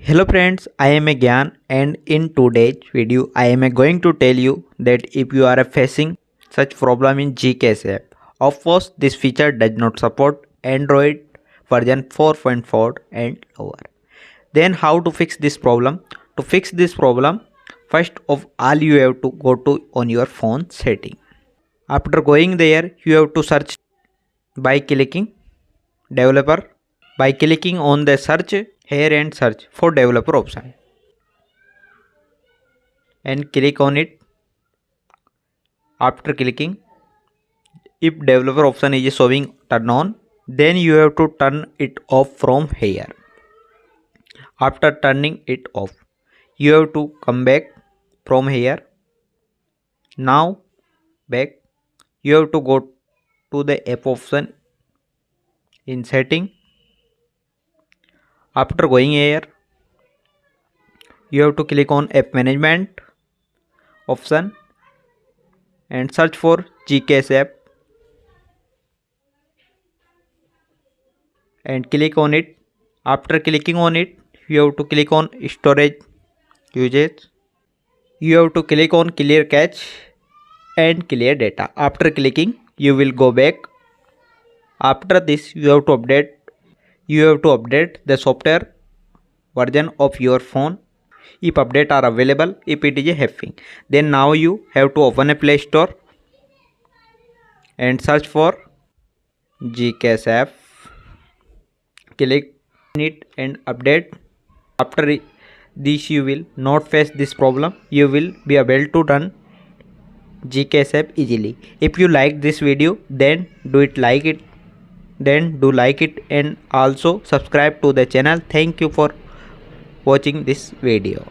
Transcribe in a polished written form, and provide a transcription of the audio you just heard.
Hello friends, I am Gyan and in today's video I am going to tell you that if you are facing such problem in Gcash app. Of course this feature does not support Android version 4.4 and lower. Then how to fix this problem? To fix this problem, first of all you have to go to on your phone setting. After going there you have to search by clicking developer. By clicking on the search here and search for developer option and click on it. After clicking, if developer option is showing turn on, then you have to turn it off from here. After turning it off, you have to come back from here. Now back, you have to go to the app option in setting. After going here, you have to click on app management option and search for Gcash app and click on it. After clicking on it, you have to click on storage usage. You have to click on clear cache and clear data. After clicking, you will go back. After this, you have to update the software version of your phone if update are available. If it is having, then now you have to open a Play Store and search for Gcash app. Click on it and update. After this you will not face this problem. You will be able to run Gcash app easily. If you like this video, then do like it and also subscribe to the channel. Thank you for watching this video.